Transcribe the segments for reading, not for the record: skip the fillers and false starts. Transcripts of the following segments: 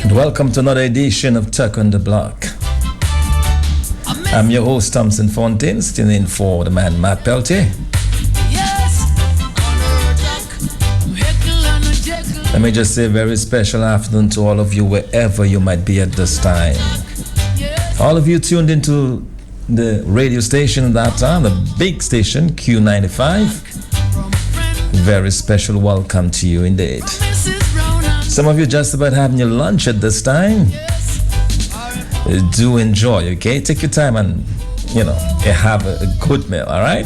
And welcome to another edition of Tuck on the Block. I'm your host, Thompson Fontaine, sitting in for the man, Matt Peltier. Let me just say a very special afternoon to all of you, wherever you might be at this time. All of you tuned into the radio station that time, the big station, Q95. Very special welcome to you indeed. Some of you just about having your lunch at this time. Do enjoy, okay? Take your time and, have a good meal, all right?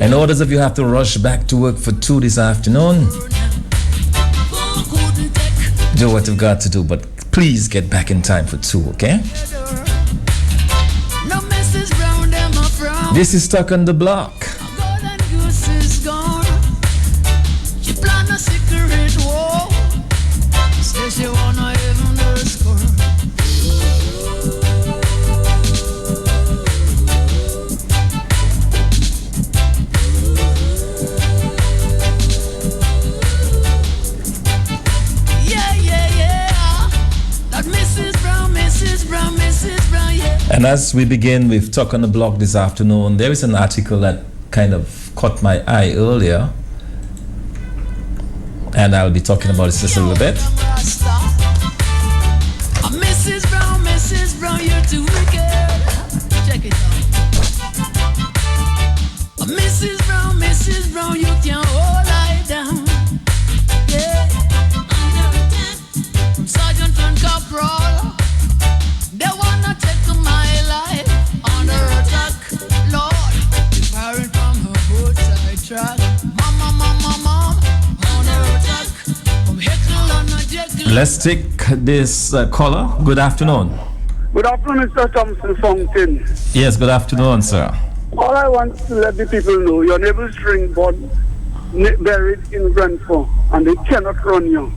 And others of you have to rush back to work for 2 this afternoon. Do what you've got to do, but please get back in time for 2, okay? This is Tuck on the Block. And as we begin with Talk on the Block this afternoon, there is an article that kind of caught my eye earlier, and I'll be talking about it just a little bit. Mrs. Brown, you're too wicked. Check it out. Mrs. Brown, you can't hold I down. Yeah. From Sergeant and Corporal, they wanna take my life under attack. Lord, firing from her roadside track. Mom, under attack. From Heckle and a Jekyll. Let's take this caller. Good afternoon. Good afternoon, Mr. Thompson Fountain. Yes, good afternoon, sir. All I want to let the people know, your neighbor's ring born buried in Brentford, and they cannot run you.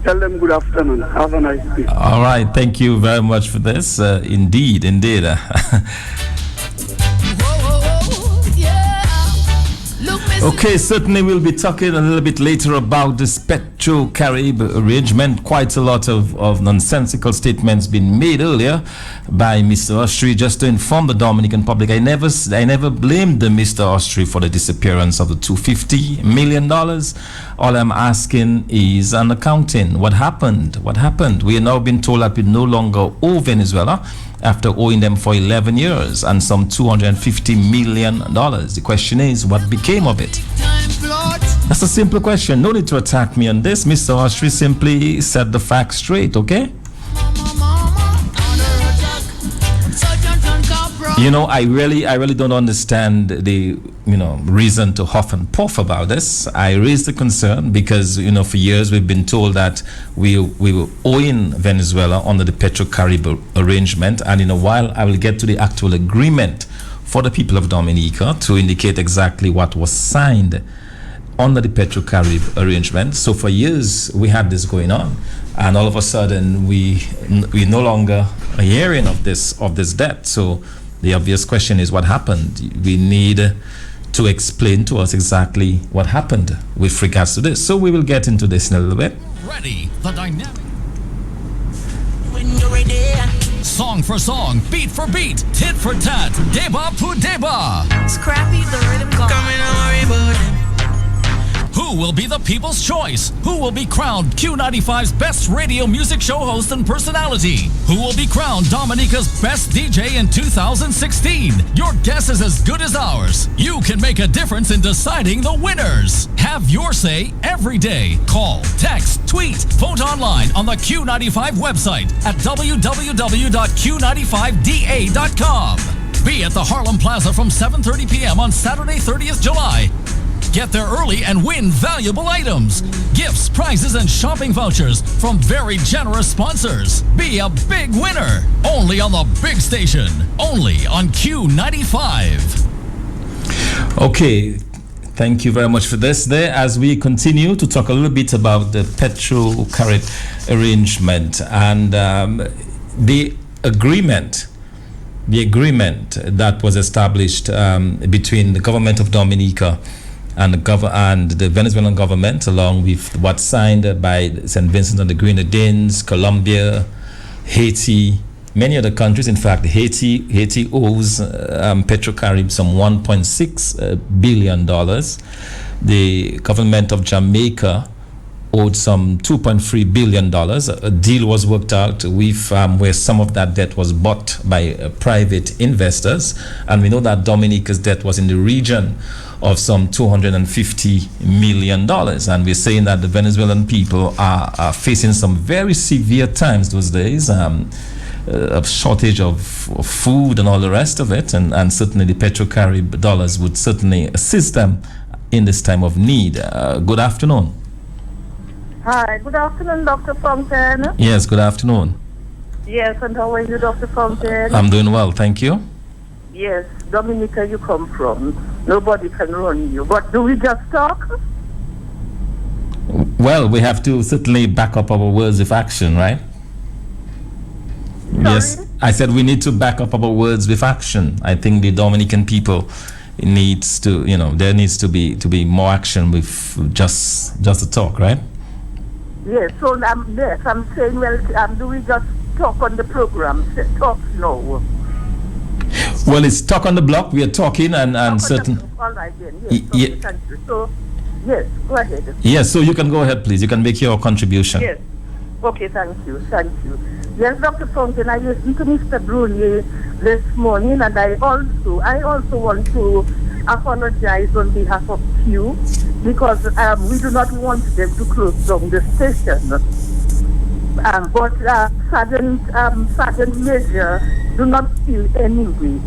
Tell them good afternoon. Have a nice day. All right. Thank you very much for this. Indeed. Okay, certainly we'll be talking a little bit later about this Petro-Carib arrangement. Quite a lot of nonsensical statements been made earlier by Mr. Austri. Just to inform the Dominican public, I never blamed the Mr. Austri for the disappearance of the $250 million. All I'm asking is an accounting. What happened? We are now being told that we no longer owe Venezuela after owing them for 11 years and some $250 million. The question is, what became of it? That's a simple question. No need to attack me on this. Mr. Austri simply set the facts straight, okay? I really don't understand the, reason to huff and puff about this. I raised the concern because, for years we've been told that we were owing Venezuela under the Petro-Carib arrangement. And in a while, I will get to the actual agreement for the people of Dominica to indicate exactly what was signed under the Petro-Carib arrangement. So for years, we had this going on. And all of a sudden, we no longer are hearing of this debt. So the obvious question is, what happened? We need to explain to us exactly what happened with regards to this. So we will get into this in a little bit. Ready, the dynamic. When you're ready. Song for song, beat for beat, tit for tat, deba pu deba. Scrappy the rhythm god. Coming on, everybody. Who will be the people's choice? Who will be crowned Q95's best radio music show host and personality? Who will be crowned Dominica's best DJ in 2016? Your guess is as good as ours. You can make a difference in deciding the winners. Have your say every day. Call, text, tweet, vote online on the Q95 website at www.q95da.com. Be at the Harlem Plaza from 7:30 p.m. on Saturday, 30th July. Get there early and win valuable items, gifts, prizes, and shopping vouchers from very generous sponsors. Be a big winner. Only on the big station. Only on Q95. Okay. Thank you very much for this there as we continue to talk a little bit about the Petro-Carib arrangement and the agreement that was established between the government of Dominica and the Venezuelan government, along with what's signed by St. Vincent and the Grenadines, Colombia, Haiti, many other countries. In fact, Haiti owes Petrocarib some $1.6 billion. The government of Jamaica owed some $2.3 billion. A deal was worked out with where some of that debt was bought by private investors. And we know that Dominica's debt was in the region of some $250 million. And we're saying that the Venezuelan people are facing some very severe times those days. A shortage of food and all the rest of it. And certainly the Petrocarib dollars would certainly assist them in this time of need. Good afternoon. Hi, good afternoon, Dr. Fontaine. Yes, good afternoon. Yes, and how are you, Dr. Fontaine? I'm doing well, thank you. Yes, Dominica, you come from. Nobody can run you. But do we just talk? Well, we have to certainly back up our words with action, right? Sorry? Yes, I said we need to back up our words with action. I think the Dominican people needs to, there needs to be more action with just the talk, right? Yes, so yes, I'm saying, well, do we just talk on the program? Talk no. Well, it's talk on the block. We are talking and certain. All right then. Yes. Okay, thank you. So, yes, go ahead. Yes, so you can go ahead, please. You can make your contribution. Yes. Okay, thank you. Yes, Dr. Fontaine, I listened to Mr. Brunier this morning, and I also want to apologize on behalf of Q, because we do not want them to close down the station. But Sergeant Major do not feel anyway.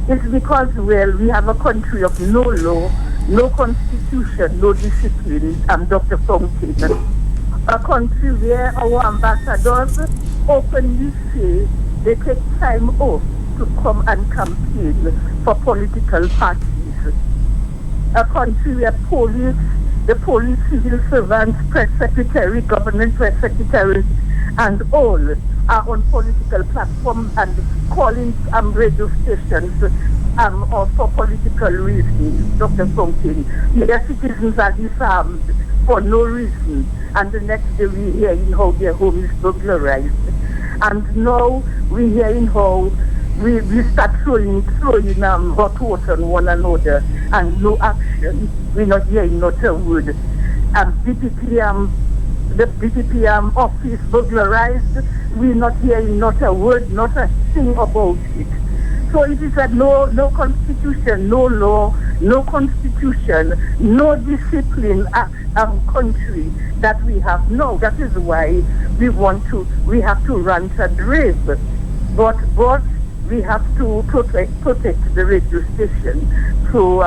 It's because, well, we have a country of no law, no constitution, no discipline, Dr. Fontaine. A country where our ambassadors openly say they take time off to come and campaign for political parties. A country where the police, civil servants, press secretary, government press secretaries, and all are on political platforms and calling radio stations for political reasons, Dr. Fontaine. Their citizens are disarmed for no reason, and the next day we hear in how their home is burglarized. And now we hear in how we start throwing hot water on one another, and no action. We're not hearing not a word. The BPP office burglarized. We're not hearing not a word, not a thing about it. So it is a no constitution, no law, no constitution, no discipline country that we have now. That is why we have to rant and rave. But we have to protect the radio station. So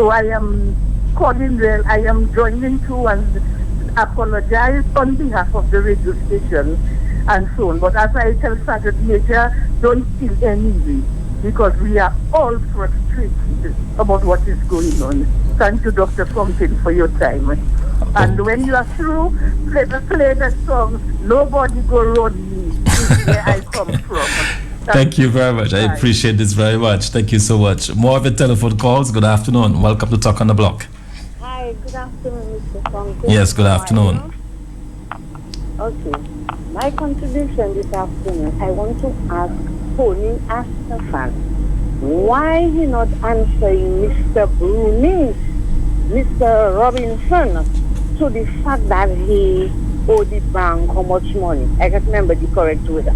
I am calling I am joining too and apologize on behalf of the radio station and so on. But as I tell Sergeant Major, don't feel anyway, because we are all frustrated about what is going on. Thank you, Dr. Fontaine, for your time. And when you are through, play the song, Nobody Go Round Me, is where I come from. Thank you very much. I appreciate this very much. Thank you so much. More of the telephone calls. Good afternoon. Welcome to Talk on the Block. Hi, good afternoon, Mr. Fontaine. Yes, good afternoon. Okay. My contribution this afternoon, I want to ask Tony Astafan why he not answering Mr. Bruni, Mr. Robinson, to the fact that he owed the bank how much money. I can't remember the correct word.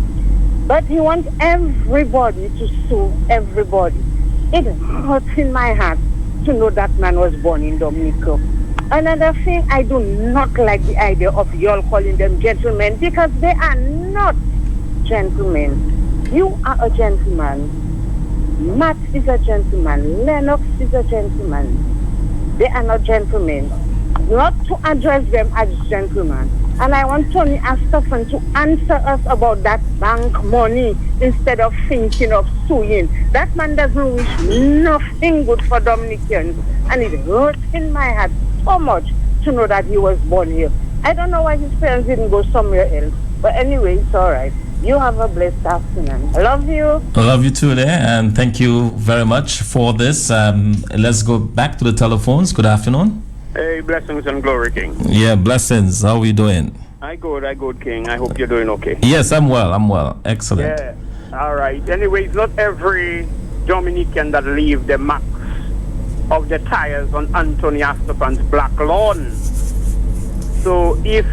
But he wants everybody to sue everybody. It hurts in my heart to know that man was born in Dominica. Another thing, I do not like the idea of y'all calling them gentlemen, because they are not gentlemen. You are a gentleman. Matt is a gentleman. Lennox is a gentleman. They are not gentlemen. Not to address them as gentlemen. And I want Tony Astafan to answer us about that bank money instead of thinking of suing. That man doesn't wish nothing good for Dominicans. And it hurts in my heart so much to know that he was born here. I don't know why his parents didn't go somewhere else. But anyway, it's all right. You have a blessed afternoon. I love you. I love you too there, and thank you very much for this. Let's go back to the telephones. Good afternoon. Hey, blessings and glory, King. Yeah, blessings. How are you doing? I good, King. I hope you're doing okay. Yes, I'm well. Excellent. Yeah. All right. Anyway, it's not every Dominican that leave the marks of the tires on Anthony Astafan's black lawn. So if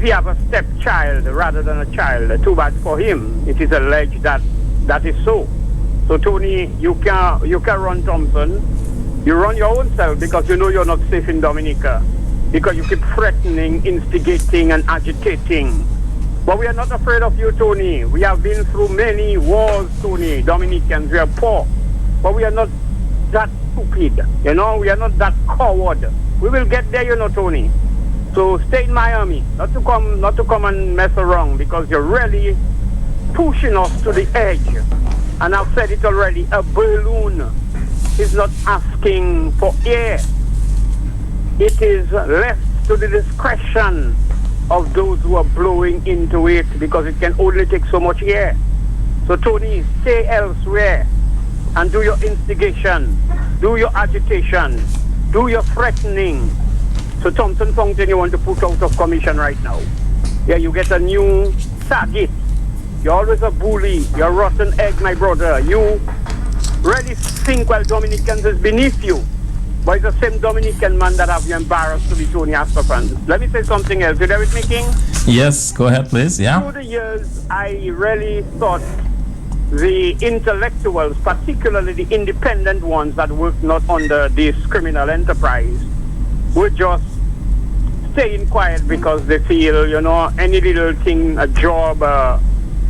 he have a stepchild rather than a child, too bad for him. It is alleged that is so. So Tony, you can run Thompson. You run your own self because you know you're not safe in Dominica. Because you keep threatening, instigating and agitating. But we are not afraid of you, Tony. We have been through many wars, Tony. Dominicans, we are poor. But we are not that stupid. We are not that coward. We will get there, Tony. So stay in Miami, not to come and mess around, because you're really pushing us to the edge. And I've said it already, a balloon is not asking for air. It is left to the discretion of those who are blowing into it, because it can only take so much air. So Tony, stay elsewhere and do your instigation, do your agitation, do your threatening. So Thompson Fountain you want to put out of commission right now. Yeah, you get a new target. You're always a bully. You're a rotten egg, my brother. You really think, well, Dominicans is beneath you. But it's the same Dominican man that have you embarrassed to be Tony Astafan. Let me say something else. You there with me, King? Yes, go ahead, please. Yeah. Through the years, I really thought the intellectuals, particularly the independent ones that work not under this criminal enterprise, would just staying quiet because they feel, any little thing, a job,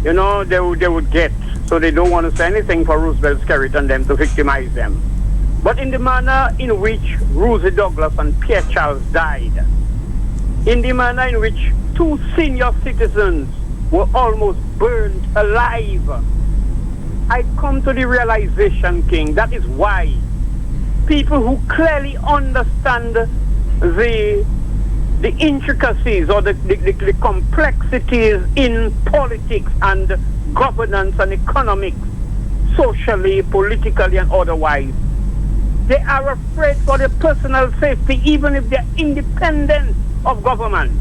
they would get. So they don't want to say anything for Roosevelt Skerritt and them to victimize them. But in the manner in which Rosie Douglas and Pierre Charles died, in the manner in which 2 senior citizens were almost burned alive, I come to the realization, King, that is why people who clearly understand the intricacies or the complexities in politics and governance and economics, socially, politically and otherwise, they are afraid for their personal safety even if they're independent of government.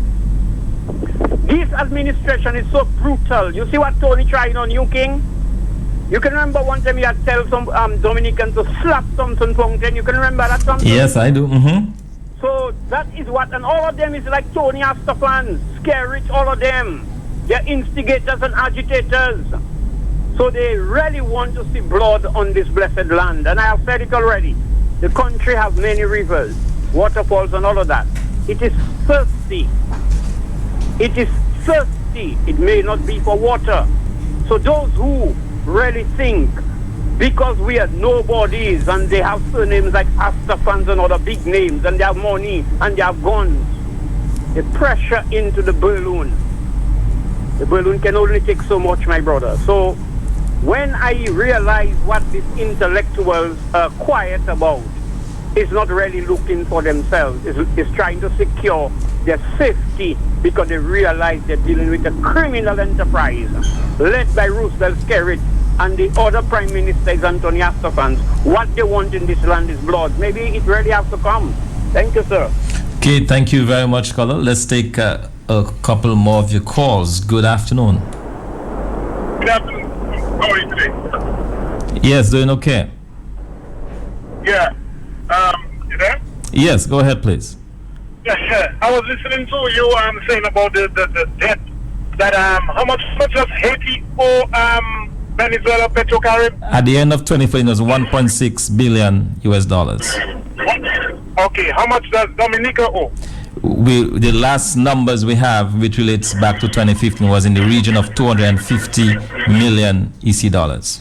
This administration is so brutal. You see what Tony trying on you, King? You can remember one time he had tell some Dominicans to slap Thompson Fountain. You can remember that, Thompson? Yes, I do. Mm-hmm. So that is what, and all of them is like Tony Astafan, Skerritt, all of them. They're instigators and agitators. So they really want to see blood on this blessed land. And I have said it already. The country has many rivers, waterfalls and all of that. It is thirsty. It is thirsty. It may not be for water. So those who really think because we are nobodies and they have surnames like Astafans and other big names and they have money and they have guns, they pressure into the balloon. The balloon can only take so much, my brother. So when I realize what these intellectuals are quiet about, is not really looking for themselves, is trying to secure their safety because they realize they're dealing with a criminal enterprise led by Roosevelt Skerritt and the other prime ministers, Anthony Astafans. What they want in this land is blood. Maybe it really has to come. Thank you, sir. Okay, thank you very much, caller. Let's take a couple more of your calls. Good afternoon. Good afternoon. How are you today? Yes, doing okay. Yeah. You there? Yes, go ahead, please. Yeah. I was listening to you saying about the debt. That how much does Haiti owe Venezuela Petrocarib? At the end of 2014, it was 1.6 billion US dollars. Okay, how much does Dominica owe? The last numbers we have, which relates back to 2015, was in the region of 250 million EC dollars.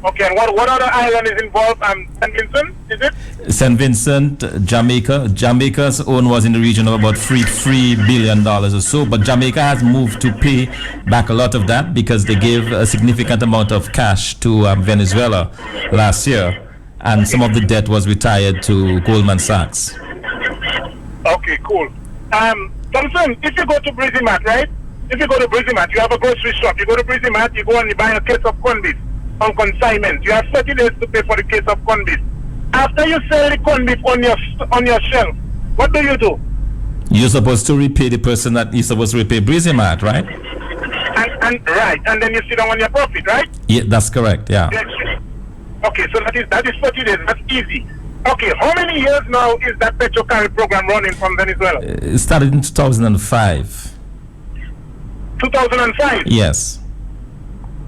Okay, and what other island is involved? St. Vincent, is it? St. Vincent, Jamaica. Jamaica's own was in the region of about $3 billion or so, but Jamaica has moved to pay back a lot of that because they gave a significant amount of cash to Venezuela last year, and some of the debt was retired to Goldman Sachs. Okay, cool. Thompson, if you go to Brizimat, right? If you go to Brizimat, you have a grocery shop. You go to Brizimat, you go and you buy a case of corned beef on consignment. You have 30 days to pay for the case of corned beef. After you sell the corned beef on your shelf, what do? You're supposed to repay the person that you're supposed to repay Brizimat, right? And right, and then you sit down on your profit, right? Yeah, that's correct. Yeah. Yes. Okay, so that is 30 days. That's easy. Okay, how many years now is that Petrocarri program running from Venezuela? It started in 2005. 2005? Yes.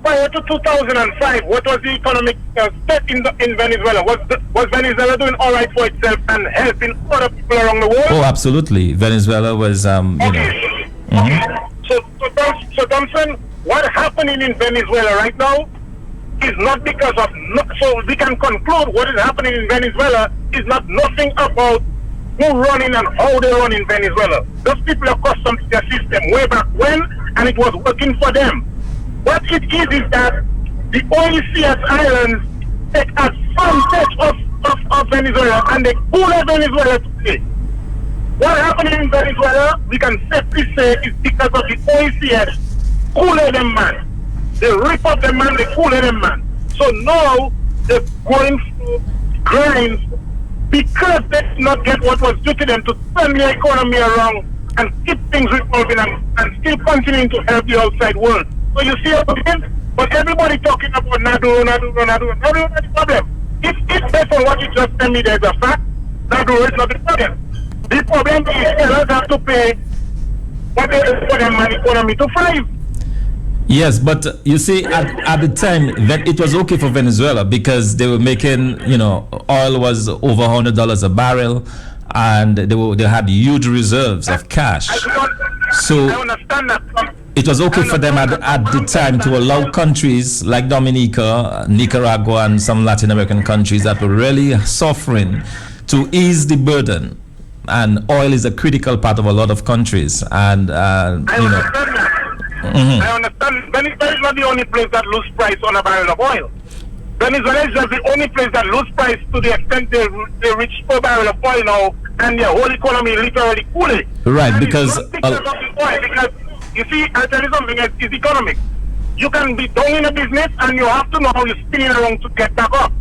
Prior to 2005, what was the economic state in Venezuela? Was Venezuela doing all right for itself and helping other people around the world? Oh, absolutely. Venezuela was, Okay. So Thompson, what happening in Venezuela right now is not because of... So we can conclude what is happening in Venezuela is not nothing about who running and how they run in Venezuela. Those people are accustomed to their system way back when, and it was working for them. What it is that the OECS islands take advantage of Venezuela and they cool Venezuela today. What happened in Venezuela, we can safely say, is because of the OECS cooler them man. They rip up the man, they cooler them man. So now they're going through grinds because they did not get what was due to them to turn the economy around and keep things revolving and still continuing to help the outside world. So you see what I mean? But everybody talking about Naduro is not the problem. If based on what you just tell me there's a fact, Naduro is not the problem. The problem is sellers have to pay what they for their economy to thrive. Yes, but you see, at the time, it was okay for Venezuela because they were making, oil was over $100 a barrel, and they had huge reserves of cash. So I understand that. it was okay for them at the time to allow countries like Dominica, Nicaragua, and some Latin American countries that were really suffering to ease the burden. And oil is a critical part of a lot of countries. And, I understand that. Mm-hmm. I understand. Venezuela is not the only place that lose price on a barrel of oil. Venezuela is just the only place that lose price to the extent they reach per barrel of oil now, and their whole economy literally cooling. Right, and because... It's not because of the oil, because, you see, I'll tell you something, it's economic. You can be down in a business and you have to know how you're spinning around to get back up.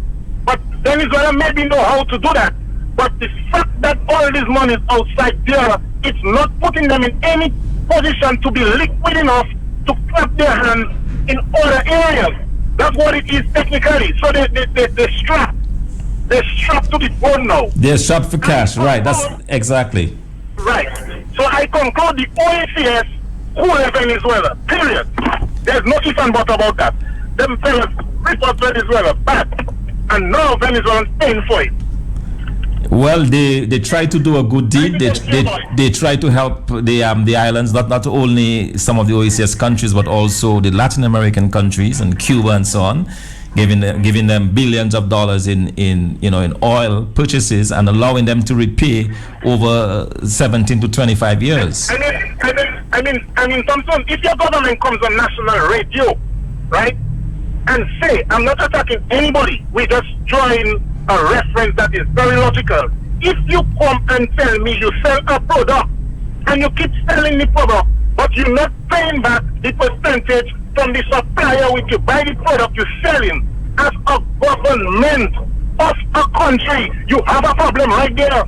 But Venezuela maybe know how to do that. But the fact that all this money is outside there, it's not putting them in any position to be liquid enough to clap their hands in other areas. That's what it is technically. So they're strapped. They're strapped to the phone now. They're strapped for cash, right? That's exactly. Right. So I conclude the OECS cool Venezuela, period. There's no if and but about that. Them fellas rip up Venezuela bad. And now Venezuelans paying for it. Well, they try to do a good deed. They try to help the islands, not only some of the OECS countries, but also the Latin American countries and Cuba and so on, giving them billions of dollars in oil purchases and allowing them to repay over 17 to 25 years. I mean, Thompson, if your government comes on national radio, right, and say, I'm not attacking anybody, we just drawing a reference that is very logical. If you come and tell me you sell a product and you keep selling the product, but you're not paying back the percentage from the supplier which you buy the product you're selling, as a government of a country, you have a problem right there.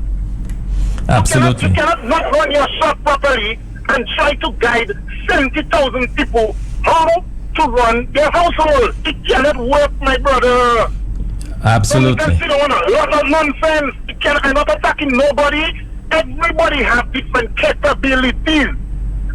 Absolutely. You cannot not run your shop properly and try to guide 70,000 people how to run their household. It cannot work, my brother. Absolutely. So you can sit on a lot of nonsense. I'm not attacking nobody. Everybody has different capabilities.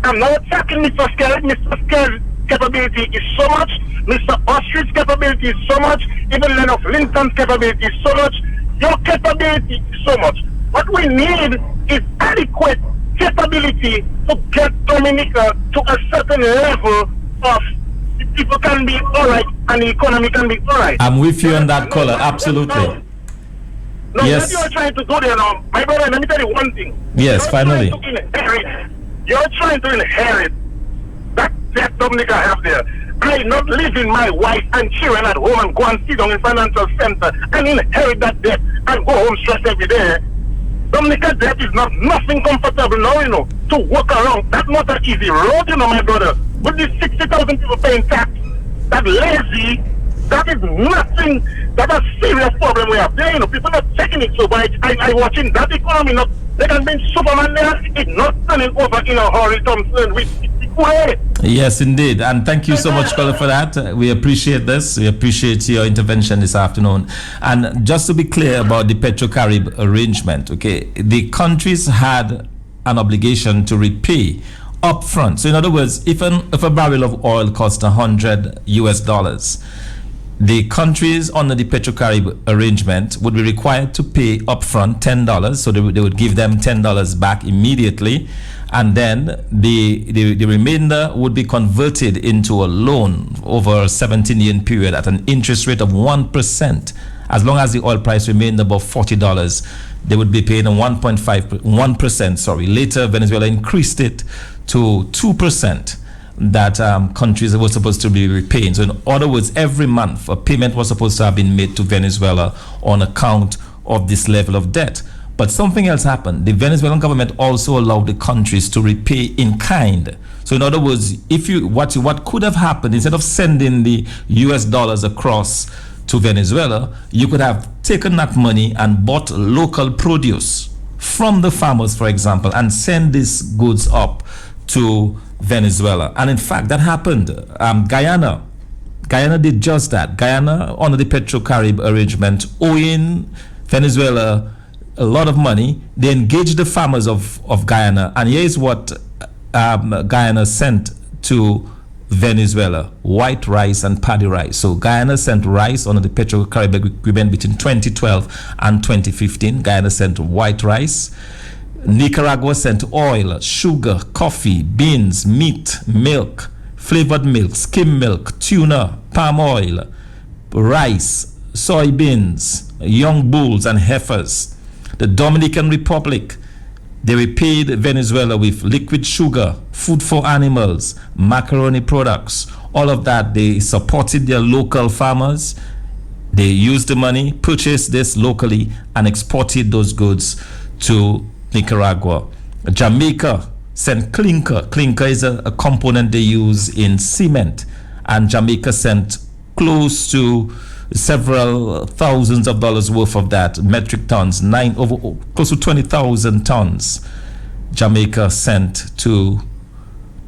I'm not attacking Mr. Skerritt. Mr. Skerritt's capability is so much. Mr. Ostrich capability is so much. Even Leonard Linton's capability is so much. Your capability is so much. What we need is adequate capability to get Dominica to a certain level of people can be alright and the economy can be alright. I'm with you on that, caller. Absolutely. No, yes. What you're trying to do there now, my brother, let me tell you one thing. Yes, finally. You're trying to inherit that Dominica have there. I not leaving my wife and children at home and go and sit down in financial center and inherit that debt and go home stressed every day. Dominica debt is not nothing comfortable now, you know, to walk around. That's not an easy road, you know, my brother. With these 60,000 people paying tax, that lazy, that is nothing. That's a serious problem we have there, you know. People not taking it so, but I watching that economy, not, they can be Superman there, it's not turning over in a hurry, Thompson, with way. Yes, indeed. And thank you so much, Colin, for that. We appreciate this. We appreciate your intervention this afternoon. And just to be clear about the Petro-Carib arrangement, okay, the countries had an obligation to repay upfront. So in other words, if a barrel of oil cost $100, the countries under the Petro-Carib arrangement would be required to pay upfront $10. So they would give them $10 back immediately. And then the remainder would be converted into a loan over a 17-year period at an interest rate of 1%. As long as the oil price remained above $40, they would be paying a 1%. Later, Venezuela increased it to 2% that countries were supposed to be repaying. So in other words, every month a payment was supposed to have been made to Venezuela on account of this level of debt. But something else happened. The Venezuelan government also allowed the countries to repay in kind. So in other words, what could have happened, instead of sending the US dollars across to Venezuela, you could have taken that money and bought local produce from the farmers, for example, and send these goods up to Venezuela. And in fact, that happened. Guyana did just that. Guyana, under the Petro-Carib arrangement, owing Venezuela a lot of money, they engaged the farmers of Guyana, and here's what Guyana sent to Venezuela: white rice and paddy rice. So Guyana sent rice under the Petro-Carib agreement between 2012 and 2015. Guyana sent white rice. Nicaragua sent oil, sugar, coffee, beans, meat, milk, flavored milk, skim milk, tuna, palm oil, rice, soybeans, young bulls and heifers. The Dominican Republic, they repaid Venezuela with liquid sugar, food for animals, macaroni products. All of that, they supported their local farmers. They used the money, purchased this locally, and exported those goods to Nicaragua. Jamaica sent clinker. Clinker is a component they use in cement. And Jamaica sent close to several thousands of dollars worth of that, metric tons, close to 20,000 tons. Jamaica sent to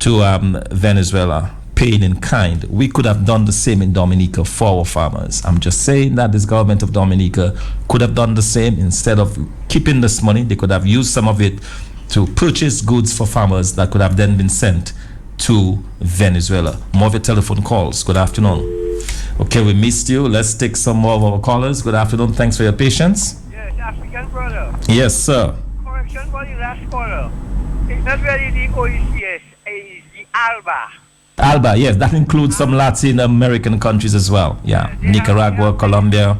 Venezuela, paid in kind. We could have done the same in Dominica for our farmers. I'm just saying that this government of Dominica could have done the same. Instead of keeping this money, they could have used some of it to purchase goods for farmers that could have then been sent to Venezuela. More of your telephone calls. Good afternoon. Okay, we missed you. Let's take some more of our callers. Good afternoon. Thanks for your patience. Yes, African brother. Yes, sir. Correction for the last caller. It's not really the OECS, it's the ALBA. ALBA, yes, that includes some Latin American countries as well. Yeah, Nicaragua, Colombia.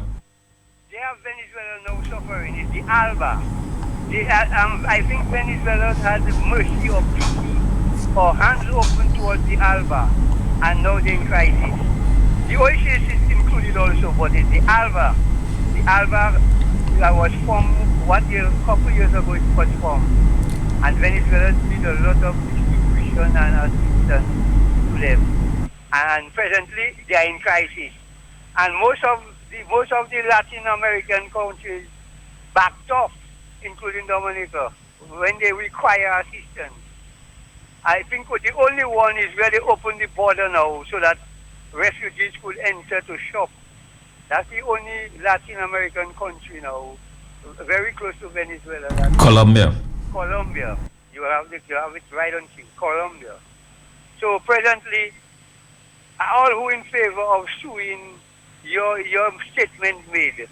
They have Venezuela now suffering. It's the ALBA. I think Venezuela had the mercy of pity or hands open towards the ALBA, and now they're in crisis. The OECS is included also, but it's the ALBA. The ALBA that was formed a couple years ago. It was formed, and Venezuela did a lot of distribution and assistance to them. And presently, they are in crisis. And most of the Latin American countries backed off, including Dominica, when they require assistance. I think the only one is where they open the border now so that refugees could enter to shop. That's the only Latin American country now, very close to Venezuela. Colombia. Colombia. You have it right on cue. Colombia. So presently, all who in favor of suing your statement made,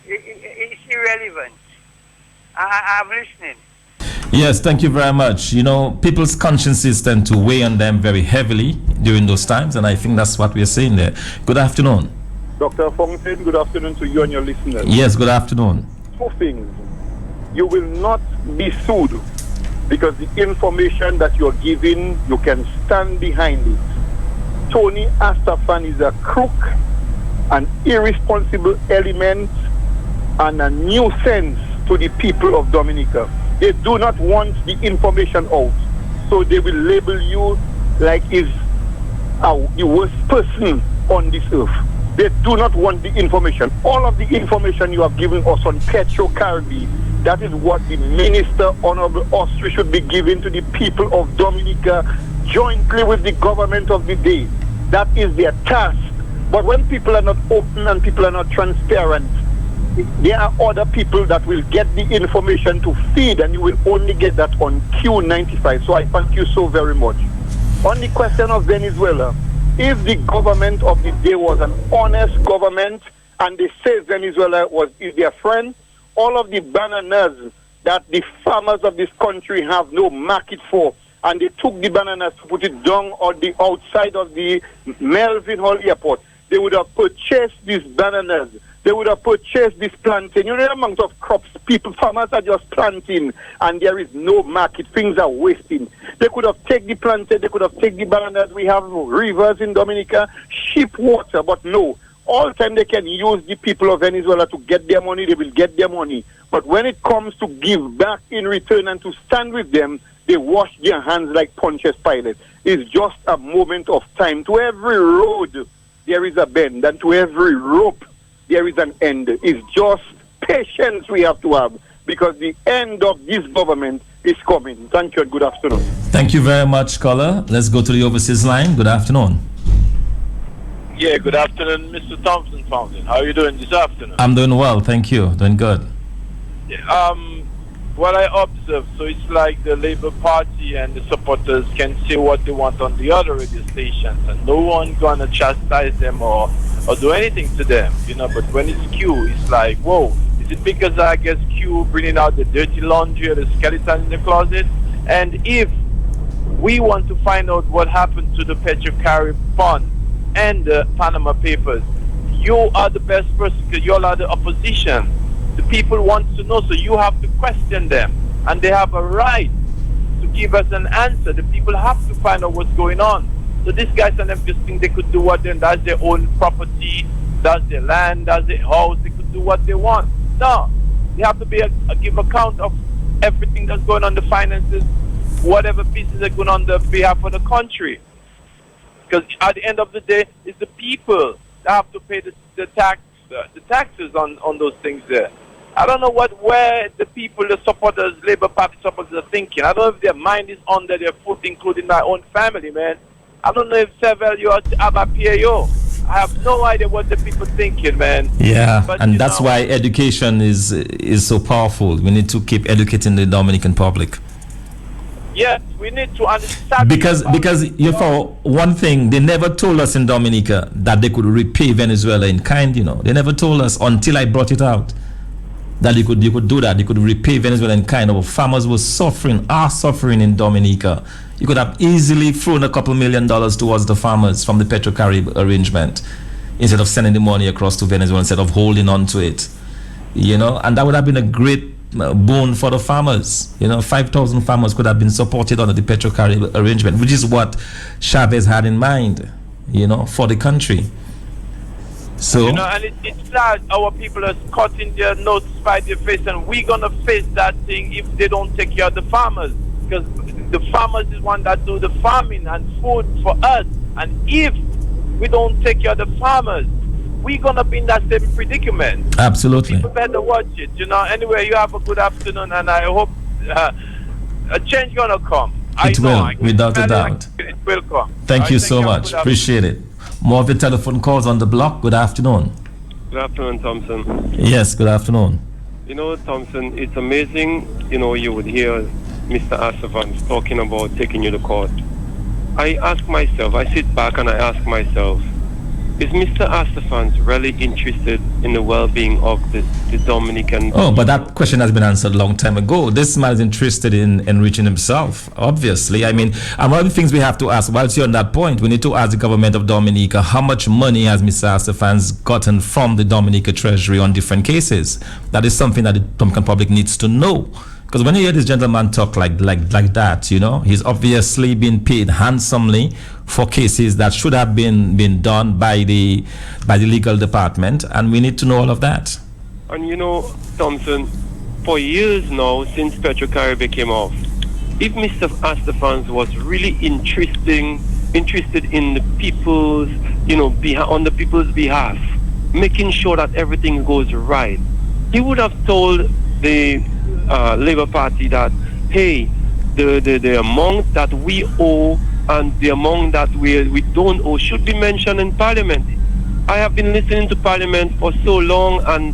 it's irrelevant. I'm listening. Yes, thank you very much. You know, people's consciences tend to weigh on them very heavily during those times, and I think that's what we're saying there. Good afternoon. Dr. Fountain, good afternoon to you and your listeners. Yes, good afternoon. Two things. You will not be sued because the information that you're giving, you can stand behind it. Tony Astafan is a crook, an irresponsible element, and a nuisance to to the people of Dominica. They do not want the information out. So they will label you like is the worst person on this earth. They do not want the information. All of the information you have given us on Petro Caribbean, that is what the Minister, Honorable Austria, should be giving to the people of Dominica jointly with the government of the day. That is their task. But when people are not open and people are not transparent, there are other people that will get the information to feed, and you will only get that on Q95. So I thank you so very much. On the question of Venezuela, if the government of the day was an honest government and they say Venezuela is their friend, all of the bananas that the farmers of this country have no market for, and they took the bananas to put it down on the outside of the Melvin Hall Airport, they would have purchased these bananas. They would have purchased this planting. You know the amount of crops farmers are just planting, and there is no market. Things are wasting. They could have taken the plantain, they could have taken the bananas. We have rivers in Dominica, ship water, but no. All the time they can use the people of Venezuela to get their money, they will get their money. But when it comes to give back in return and to stand with them, they wash their hands like Pontius Pilate. It's just a moment of time. To every road, there is a bend, and to every rope, there is an end. It's just patience we have to have, because the end of this government is coming. Thank you and good afternoon. Thank you very much, caller. Let's go to the overseas line. Good afternoon. Yeah, good afternoon, Mr. Thompson Fountain. How are you doing this afternoon? I'm doing well, thank you. Doing good. Yeah, what I observe, so it's like the Labour Party and the supporters can say what they want on the other radio stations, and no one gonna chastise them or do anything to them, you know. But when it's Q, it's like, whoa, is it because I guess Q bringing out the dirty laundry or the skeleton in the closet? And if we want to find out what happened to the Petrocarib fund and the Panama Papers, you are the best person because you all are the opposition. The people want to know, so you have to question them, and they have a right to give us an answer. The people have to find out what's going on. So these guys and them just think they could do what they, that's their own property, that's their land, that's their house, they could do what they want. No, they have to be give account of everything that's going on, the finances, whatever pieces are going on the behalf of the country. Because at the end of the day, it's the people that have to pay the taxes on those things there. I don't know where the people, the supporters, Labour Party supporters are thinking. I don't know if their mind is under their foot, including my own family, man. I don't know if several you are a PAO. I have no idea what the people thinking, man. Yeah, but, and that's why education is so powerful. We need to keep educating the Dominican public. Yes, we need to understand. Because you for one thing, they never told us in Dominica that they could repay Venezuela in kind. You know, they never told us until I brought it out that you could do that. You could repay Venezuela in kind. Our farmers are suffering in Dominica. You could have easily thrown a couple $1 million towards the farmers from the Petrocarib arrangement instead of sending the money across to Venezuela, instead of holding on to it. You know, and that would have been a great boon for the farmers. You know, 5,000 farmers could have been supported under the Petrocarib arrangement, which is what Chavez had in mind, you know, for the country. So, you know, and it's sad our people are cutting their nose by their face, and we're gonna face that thing if they don't take care of the farmers, because the farmers is one that do the farming and food for us. And if we don't take care of the farmers, we're gonna be in that same predicament. Absolutely. People better watch it, you know. Anyway, you have a good afternoon, and I hope a change gonna come. It will, without a doubt. It will come. Thank you so much. Appreciate it. More of the telephone calls on the block. Good afternoon. Good afternoon, Thompson. Yes, good afternoon. You know, Thompson, it's amazing, you know, you would hear Mr. Asavans talking about taking you to court. I ask myself, I sit back and I ask myself, is Mr. Asafans really interested in the well-being of the Dominican? Oh, but that question has been answered a long time ago. This man is interested in enriching himself, obviously. I mean, and one of the things we have to ask, whilst you're on that point, we need to ask the government of Dominica, how much money has Mr. Asafans gotten from the Dominica Treasury on different cases? That is something that the Dominican public needs to know. Because when you hear this gentleman talk like that, you know, he's obviously been paid handsomely for cases that should have been done by the legal department, and we need to know all of that. And you know, Thompson, for years now since Petrocaribe came off. If Mr. Astafans was really interested in the people's, on the people's behalf, making sure that everything goes right, he would have told the Labour Party that, hey, the amount that we owe and the amount that we don't owe should be mentioned in Parliament. I have been listening to Parliament for so long, and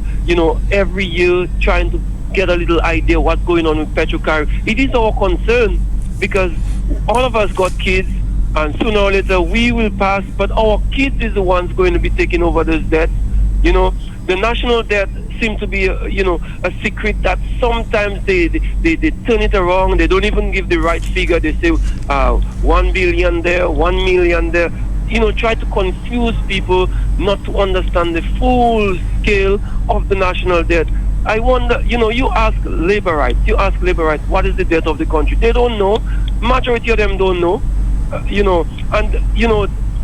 every year trying to get a little idea what's going on with Petrocaribe. It is our concern because all of us got kids, and sooner or later we will pass, but our kids is the ones going to be taking over this debt. The national debt seems to be a secret that sometimes they turn it around. They don't even give the right figure. They say 1 billion there, 1 million there. Try to confuse people not to understand the full scale of the national debt. I wonder, you ask Labourites, what is the debt of the country? They don't know. Majority of them don't know.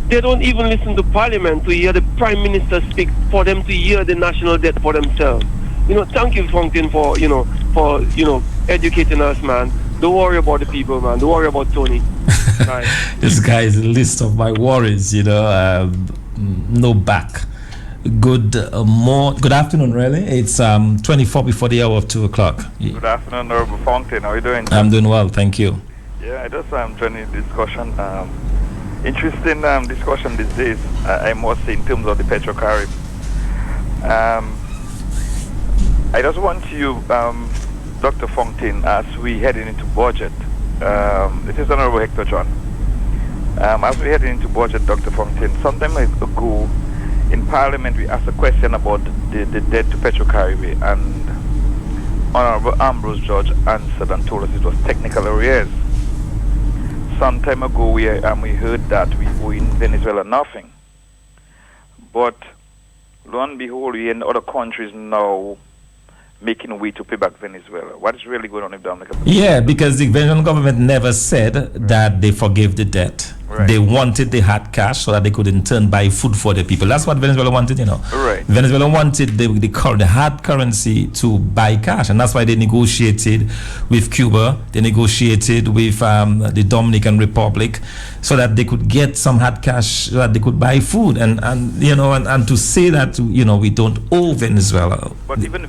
They don't even listen to Parliament to hear the Prime Minister speak, for them to hear the national debt for themselves. Thank you, Fontaine, for educating us, man. Don't worry about the people, man. Don't worry about Tony. Right. This guy is a list of my worries, no back. Good afternoon, really. It's 24 before the hour of 2 o'clock. Good afternoon, Honorable Fontaine. How are you doing? I'm doing well, thank you. Yeah, I just joining the discussion. Interesting discussion these days, I must say, in terms of the Petrocaribe. I just want you, Dr. Fontaine, as we heading into budget, this is Honorable Hector John. As we heading into budget, Dr. Fontaine, sometime ago in Parliament we asked a question about the debt to Petrocaribe, and Honorable Ambrose George answered and told us it was technical arrears. Some time ago we heard that we owe in Venezuela nothing. But lo and behold, we in other countries now making way to pay back Venezuela. What is really going on in Dominica? Yeah, because the Venezuelan government never said that they forgave the debt. Right. They wanted the hard cash so that they could in turn buy food for the people. That's what Venezuela wanted, Right. Venezuela wanted the hard currency to buy cash, and that's why they negotiated with Cuba. They negotiated with the Dominican Republic so that they could get some hard cash so that they could buy food. And to say that we don't owe Venezuela. But even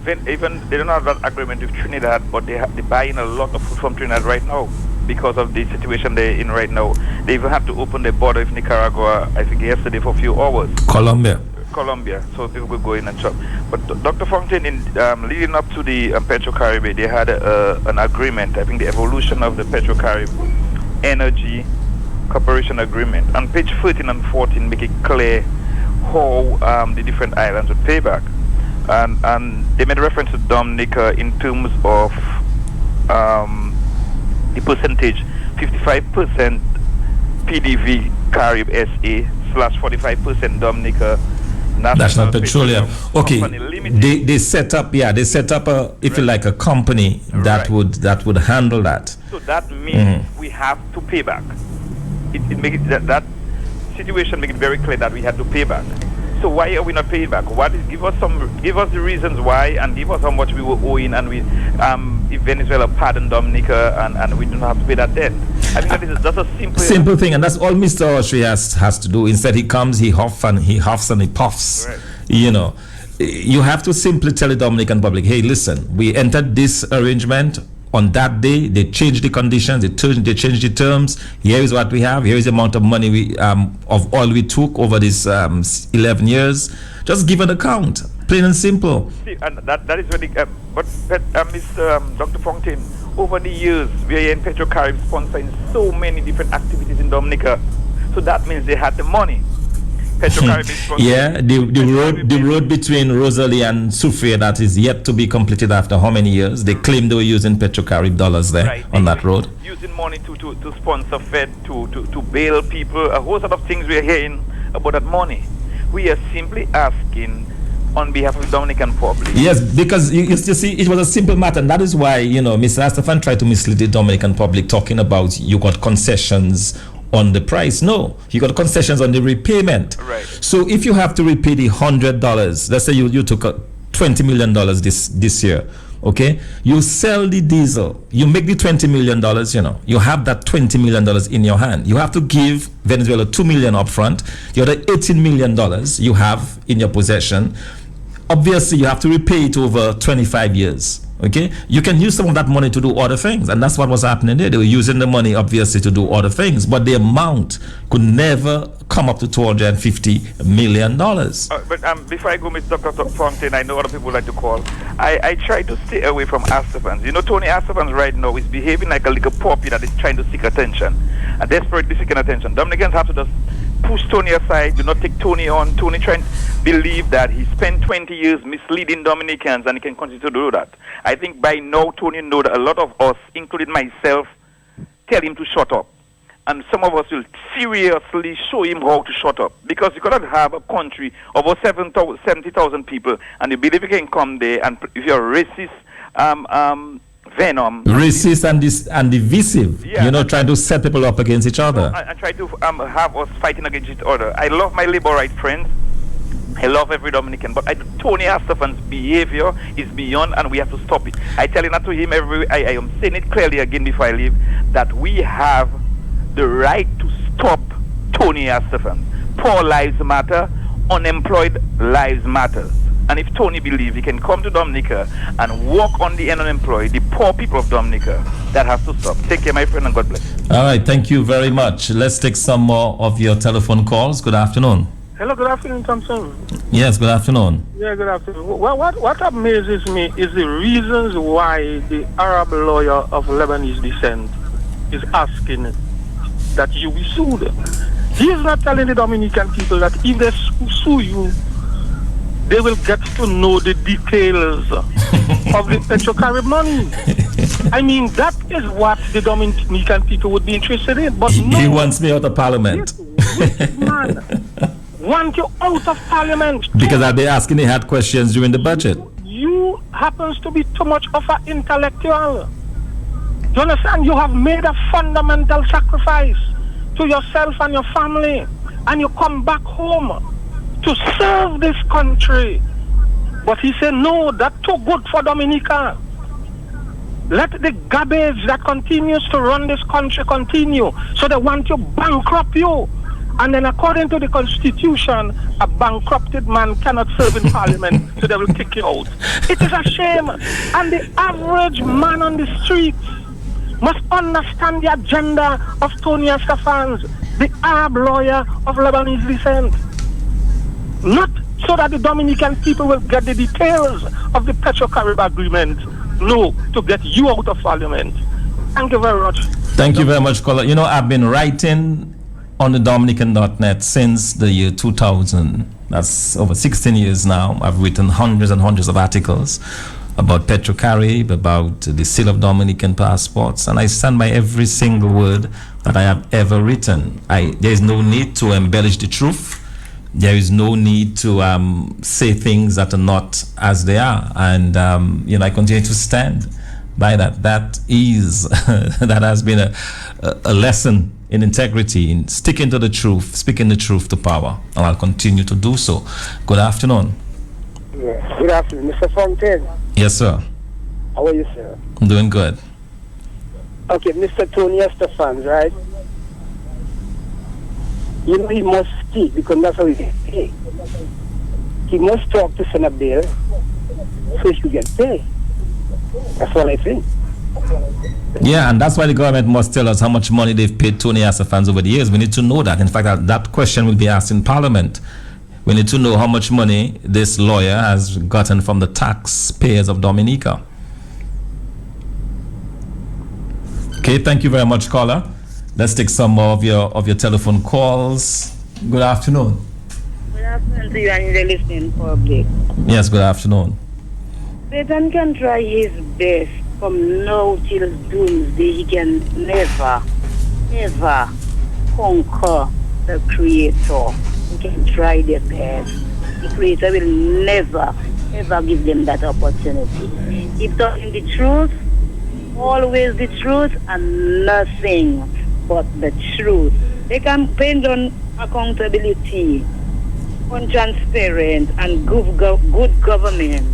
they don't have that agreement with Trinidad, but they're buying a lot of food from Trinidad right now. Because of the situation they're in right now. They even have to open the border with Nicaragua, I think yesterday, for a few hours. Colombia, so people will go in and shop. But Dr. Fontaine, in leading up to the Petrocaribe, they had an agreement, I think the evolution of the Petrocaribe Energy Cooperation Agreement. On page 13 and 14 make it clear how the different islands would pay back. And they made reference to Dominica in terms of the percentage, 55% PDV Carib SA / 45% Dominica National Petroleum. Okay, they set up a company that would handle that. So that means we have to pay back. It make it that situation make it very clear that we have to pay back. So why are we not paying back? Give us the reasons why, and give us how much we were owing, and we if Venezuela pardoned Dominica and we don't have to pay that debt. I think that is just a simple thing, and that's all Mr. Autry has to do. Instead, he comes, he huffs and he puffs. Right. You have to simply tell the Dominican public, hey, listen, we entered this arrangement. On that day, they changed the conditions, they changed the terms. Here is what we have. Here is the amount of money we of oil we took over these 11 years. Just give an account, plain and simple. See, and that is really. But Mr. Dr. Fontaine, over the years, we are in Petrocaribe sponsoring so many different activities in Dominica. So that means they had the money. Yeah, the road between Rosalie and Sufria that is yet to be completed after how many years? They claim they were using Petrocaribe dollars there on that road. Using money to sponsor Fed, to bail people, a whole sort of things we are hearing about that money. We are simply asking on behalf of the Dominican public. Yes, because you see, it was a simple matter, and that is why, Mr. Astafan tried to mislead the Dominican public talking about you got concessions on the price. No, you got concessions on the repayment. Right. So if you have to repay the $100, let's say you took $20 million this year, Okay, you sell the diesel, you make the $20 million, you have that $20 million in your hand. You have to give Venezuela $2 million upfront. The other $18 million you have in your possession. Obviously, you have to repay it over 25 years. Okay, you can use some of that money to do other things, and that's what was happening there. They were using the money, obviously, to do other things, but the amount could never come up to $250 million. But before I go with Dr. Fontaine, I know other people like to call. I try to stay away from Astafans. Tony Astafans right now is behaving like a little puppy that is trying to seek attention, and desperately seeking attention. Dominicans have to just push Tony aside, do not take Tony on. Tony trying to believe that he spent 20 years misleading Dominicans and he can continue to do that. I think by now Tony knows that a lot of us, including myself, tell him to shut up. And some of us will seriously show him how to shut up. Because you cannot have a country of over 70,000 people and you believe you can come there and if you're racist, venom. Racist and divisive, trying to set people up against each other. And try to have us fighting against each other. I love my labor right friends. I love every Dominican, but Tony Astafan's behavior is beyond, and we have to stop it. I tell that to him I am saying it clearly again before I leave, that we have the right to stop Tony Astafan. Poor lives matter, unemployed lives matter. And if Tony believes he can come to Dominica and work on the unemployed, the poor people of Dominica, that has to stop. Take care, my friend, and God bless. All right, thank you very much. Let's take some more of your telephone calls. Good afternoon. Hello, good afternoon, Thompson. Yes, good afternoon. Yeah, good afternoon. What amazes me is the reasons why the Arab lawyer of Lebanese descent is asking that you be sued. He is not telling the Dominican people that if they sue you, they will get to know the details of the Petrocarib money. I mean, that is what the Dominican people would be interested in. But no, he wants me out of parliament. Yes, man. Want you out of parliament. Because I'll be asking, they had questions during the budget. You happens to be too much of an intellectual. You understand? You have made a fundamental sacrifice to yourself and your family. And you come back home to serve this country. But he said, no, that's too good for Dominica. Let the garbage that continues to run this country continue. So they want to bankrupt you. And then according to the Constitution, a bankrupted man cannot serve in Parliament, so they will kick you out. It is a shame. And the average man on the street must understand the agenda of Tony Astafans, the Arab lawyer of Lebanese descent. Not so that the Dominican people will get the details of the Petrocarib agreement. No, to get you out of Parliament. Thank you very much. Thank you very much, caller. I've been writing on the Dominican.net since the year 2000. That's over 16 years now. I've written hundreds and hundreds of articles about Petrocarib, about the seal of Dominican passports, and I stand by every single word that I have ever written. There is no need to embellish the truth. There is no need to say things that are not as they are. And, I continue to stand by that. That has been a lesson in integrity, in sticking to the truth, speaking the truth to power. And I'll continue to do so. Good afternoon. Yeah. Good afternoon. Mr. Fontaine. Yes, sir. How are you, sir? I'm doing good. Okay, Mr. Tony Estefans, right? He must speak because that's how he gets paid. He must talk to Senator Bill so he can get paid. That's what I think. Yeah, and that's why the government must tell us how much money they've paid Tony Astafans over the years. We need to know that. In fact, that question will be asked in Parliament. We need to know how much money this lawyer has gotten from the taxpayers of Dominica. Okay, thank you very much, caller. Let's take some more of your telephone calls. Good afternoon. Good afternoon to you and the listening public. Yes, good afternoon. Satan can try his best from now till doomsday. He can never, ever conquer the Creator. He can try their best. The Creator will never, ever give them that opportunity. Keep talking the truth, always the truth, and nothing but the truth. They campaign on accountability, on transparent and good government.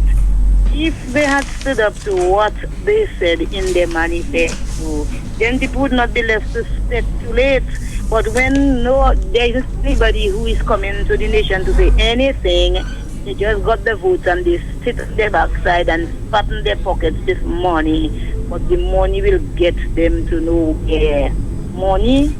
if they had stood up to what they said in their manifesto, then people would not be left to speculate. But when there is anybody who is coming to the nation to say anything, they just got the votes and they sit on their backside and fatten their pockets this money. But the money will get them to nowhere. Money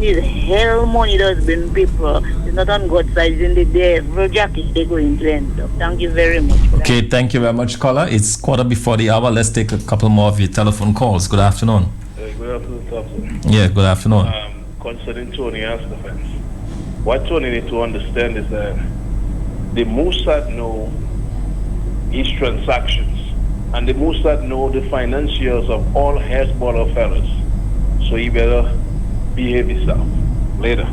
is hell money does bring people. It's not on God's side, it's in the devil jacket they're going to end up. Thank you very much. Okay, thank you very much, caller. It's quarter before the hour. Let's take a couple more of your telephone calls. Good afternoon. Good afternoon, Thompson. Yeah, good afternoon. Concerning Tony Astafan, what Tony need to understand is that the Mossad know his transactions, and the Mossad know the financiers of all Hezbollah fellas. So he better behave himself. Later.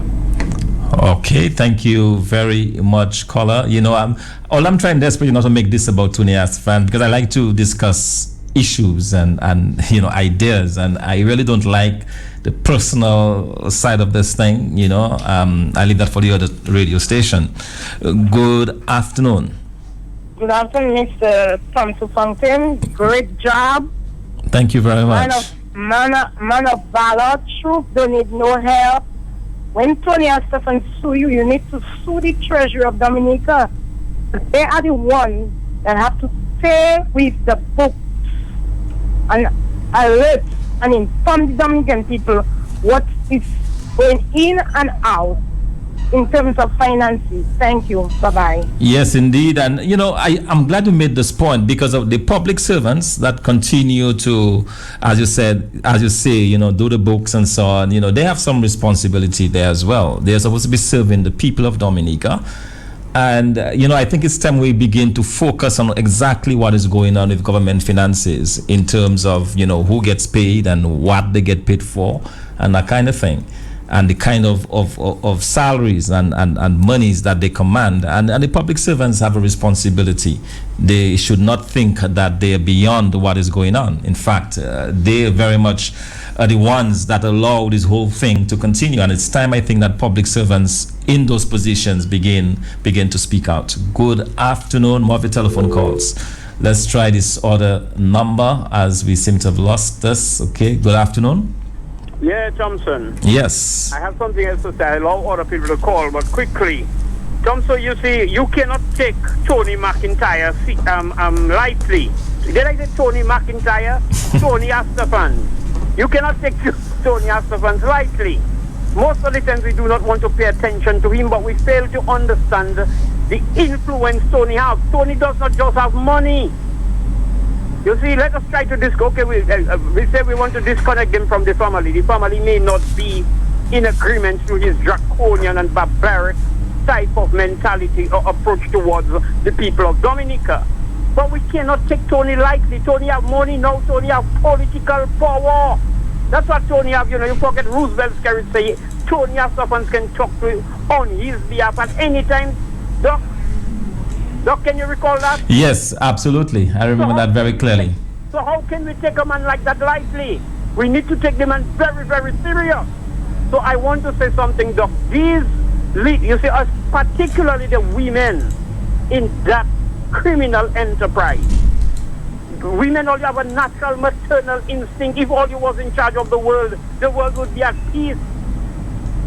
Okay, thank you very much, caller. You know, I'm trying desperately not to make this about Tony Astafan, because I like to discuss issues and ideas, and I really don't like the personal side of this thing. I leave that for the other radio station. Good afternoon. Good afternoon, Mr. Thompson Fountain. Great job. Thank you very much. Man of valor. Truth don't need no help. When Tony Astafan sue you, you need to sue the Treasury of Dominica. They are the ones that have to stay with the books and alert and inform the Dominican people what is going in and out in terms of finances. Thank you. Bye-bye. Yes, indeed. And, I'm glad you made this point, because of the public servants that continue to, as you say, do the books and so on. They have some responsibility there as well. They're supposed to be serving the people of Dominica. And, I think it's time we begin to focus on exactly what is going on with government finances in terms of, who gets paid and what they get paid for and that kind of thing, and the kind of salaries and monies that they command. And the public servants have a responsibility. They should not think that they are beyond what is going on. In fact, they very much are the ones that allow this whole thing to continue. And it's time, I think, that public servants in those positions begin to speak out. Good afternoon. More of your telephone calls. Let's try this other number, as we seem to have lost this. Okay, good afternoon. Yeah, Thompson. Yes. I have something else to say. I allow other people to call, but quickly. Thompson, you see, you cannot take Tony McIntyre lightly. Did I say Tony McIntyre? Tony Astafan. You cannot take Tony Astafan lightly. Most of the times we do not want to pay attention to him, but we fail to understand the influence Tony has. Tony does not just have money. You see, let us try to we say we want to disconnect him from the family. The family may not be in agreement to his draconian and barbaric type of mentality or approach towards the people of Dominica. But we cannot take Tony lightly. Tony have money now. Tony have political power. That's what Tony have. You forget Roosevelt's carried say Tony Astafan can talk to you on his behalf at any time. Doc, can you recall that? Yes, absolutely. I remember that very clearly. So how can we take a man like that lightly? We need to take the man very, very serious. So I want to say something, Doc. You see, particularly the women in that criminal enterprise. Women only have a natural maternal instinct. If all you was in charge of the world would be at peace.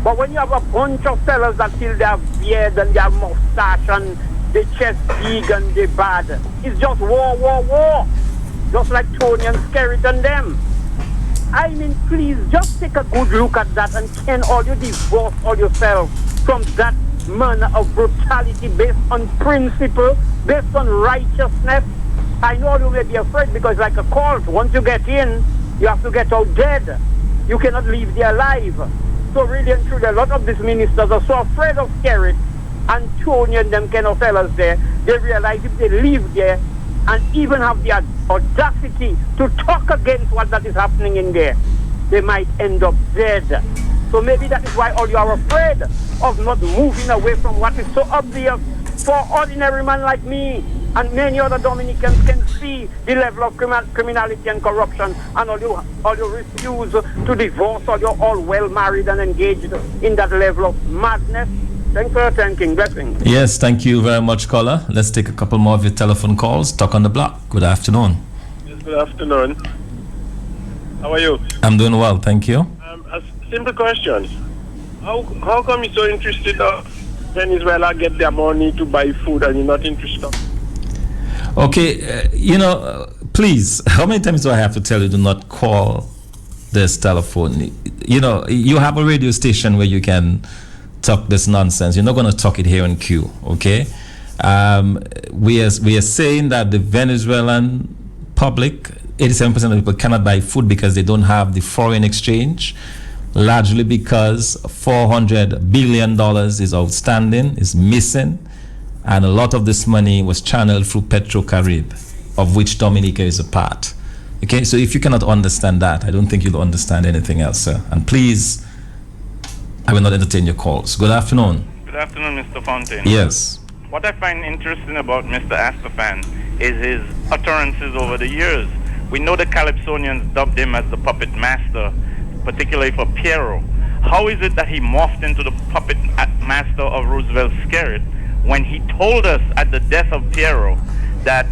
But when you have a bunch of fellas that still they have beard and they have mustache and the chest big and they bad, it's just war. Just like Tony and Skerritt and them. I mean, please, just take a good look at that, and can all you divorce all yourself from that manner of brutality based on principle, based on righteousness. I know you may be afraid because like a cult, once you get in, you have to get out dead. You cannot leave there alive. So really and truly, a lot of these ministers are so afraid of Skerritt and Tony and them kind of fellas there. They realize if they live there and even have the audacity to talk against what that is happening in there, they might end up dead. So maybe that is why all you are afraid of not moving away from what is so obvious for ordinary man like me and many other Dominicans can see the level of criminality and corruption, and all you refuse to divorce, or you're all well married and engaged in that level of madness. Thanks for attending. Blessings. Yes, thank you very much, caller. Let's take a couple more of your telephone calls. Talk on the block. Good afternoon. Yes, good afternoon. How are you? I'm doing well, thank you. A simple question. How come you're so interested in Venezuela get their money to buy food and you're not interested? Okay, please, how many times do I have to tell you do not call this telephone? You have a radio station where you can talk this nonsense. You're not going to talk it here in Q, okay? We are saying that the Venezuelan public, 87% of people cannot buy food because they don't have the foreign exchange, largely because $400 billion is outstanding, is missing, and a lot of this money was channeled through Petrocarib, of which Dominica is a part. Okay, so if you cannot understand that, I don't think you'll understand anything else, sir. And please, I will not entertain your calls. Good afternoon. Good afternoon, Mr. Fontaine. Yes. What I find interesting about Mr. Astafan is his utterances over the years. We know the Calypsonians dubbed him as the puppet master, particularly for Piero. How is it that he morphed into the puppet master of Roosevelt Skerritt when he told us at the death of Piero that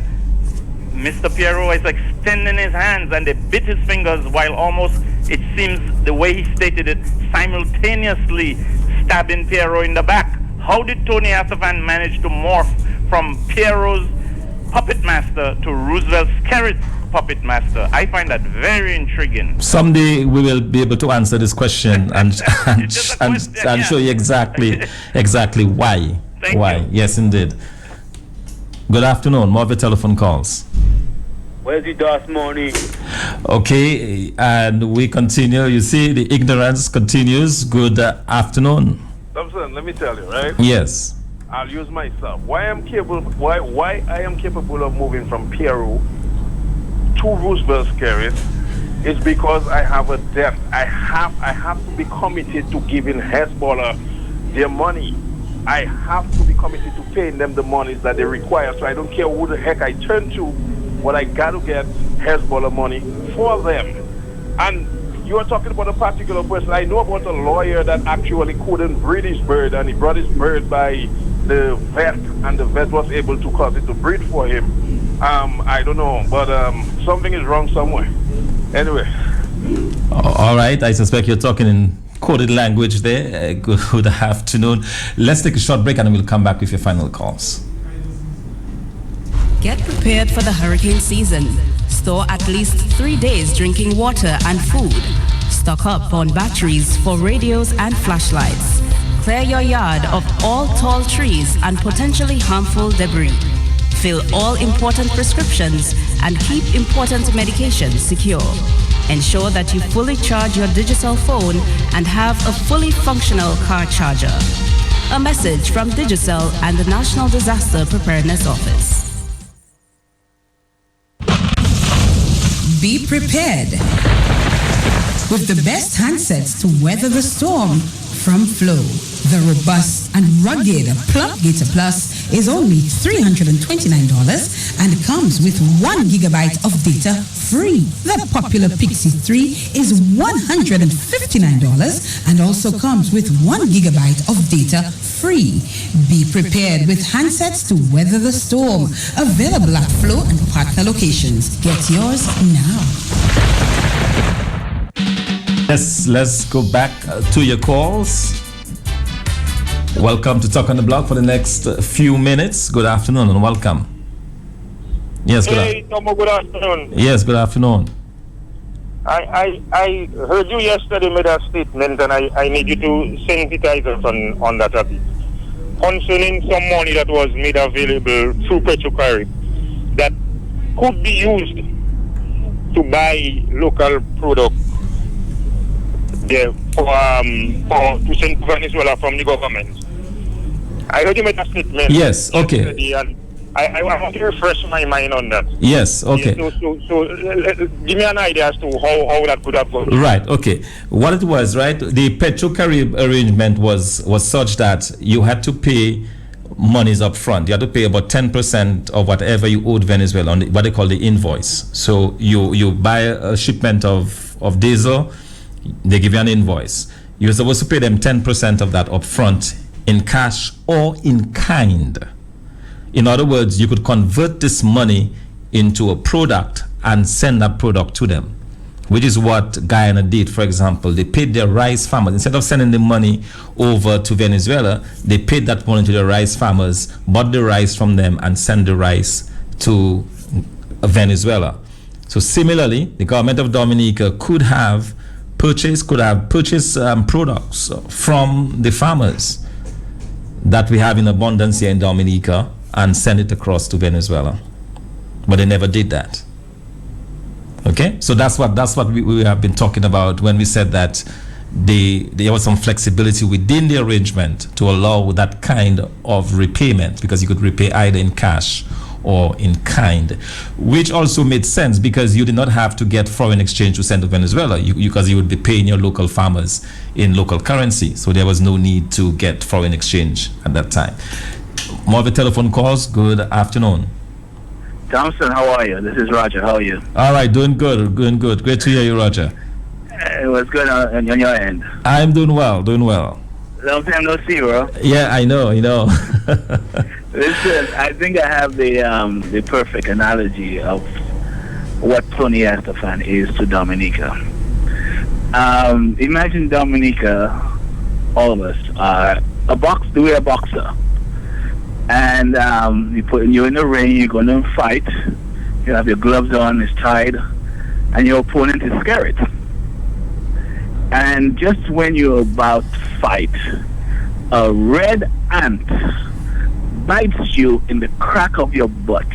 Mr. Piero is extending his hands and they bit his fingers while almost, it seems, the way he stated it, simultaneously stabbing Piero in the back? How did Tony Astafan manage to morph from Piero's puppet master to Roosevelt Skerritt's puppet master? I find that very intriguing. Someday we will be able to answer this question and show you exactly why. Thank you. Yes, indeed. Good afternoon. More of your telephone calls. Where's the last morning? Okay, and we continue. You see, the ignorance continues. Good afternoon. Thompson, let me tell you, right? Yes. I'll use myself. Why I am capable of moving from Peru to Roosevelt Skerritt is because I have a debt. I have to be committed to giving Hezbollah their money. I have to be committed to paying them the monies that they require. So I don't care who the heck I turn to, but I got to get Hezbollah money for them. And you are talking about a particular person. I know about a lawyer that actually couldn't breed his bird, and he brought his bird by the vet, and the vet was able to cause it to breed for him. I don't know, but something is wrong somewhere. Anyway. All right. I suspect you're talking in coded language there. Good afternoon. Let's take a short break and then we'll come back with your final calls. Get prepared for the hurricane season. Store at least 3 days drinking water and food. Stock up on batteries for radios and flashlights. Clear your yard of all tall trees and potentially harmful debris. Fill all important prescriptions and keep important medications secure. Ensure that you fully charge your digital phone and have a fully functional car charger. A message from Digicel and the National Disaster Preparedness Office. Be prepared with the best handsets to weather the storm from Flow. The robust and rugged Plumpgator Plus is only $329 and comes with 1 gigabyte of data free. The popular Pixie 3 is $159 and also comes with 1 gigabyte of data free. Be prepared with handsets to weather the storm. Available at Flow and partner locations. Get yours now. Yes, let's go back to your calls. Welcome to Talk on the Block for the next few minutes. Good afternoon and welcome. Yes, Hey, Tomo, good afternoon. Yes, good afternoon. I heard you yesterday made a statement, and I need you to sensitize us on that a bit. Concerning some money that was made available through Petrocarib that could be used to buy local products there to send to Venezuela from the government. I heard you make a statement. Yes, okay. And I want to refresh my mind on that. Yes, okay. So give me an idea as to how that could have gone. Right, okay. What it was, right, the Petrocarib arrangement was such that you had to pay monies up front. You had to pay about 10% of whatever you owed Venezuela on what they call the invoice. So you buy a shipment of diesel, they give you an invoice. You're supposed to pay them 10% of that up front in cash or in kind. In other words, you could convert this money into a product and send that product to them, which is what Guyana did. For example, they paid their rice farmers. Instead of sending the money over to Venezuela, they paid that money to the rice farmers, bought the rice from them, and sent the rice to Venezuela. So similarly, the government of Dominica could have purchased products from the farmers that we have in abundance here in Dominica and send it across to Venezuela. But they never did that. Okay, so that's what we have been talking about when we said that there was some flexibility within the arrangement to allow that kind of repayment, because you could repay either in cash or in kind, which also made sense because you did not have to get foreign exchange to send to Venezuela, because you would be paying your local farmers in local currency, so there was no need to get foreign exchange at that time. More of the telephone calls. Good afternoon. Thompson, how are you? This is Roger. How are you? All right, doing good. Great to hear you, Roger. It was good on your end. I'm doing well. Long time no see, bro. Yeah, I know. Listen, I think I have the perfect analogy of what Tony Estefan is to Dominica. Imagine Dominica, all of us are we're a boxer. And you're in the ring, you're going to fight, you have your gloves on, it's tied, and your opponent is scared. And just when you're about to fight, a red ant bites you in the crack of your butt.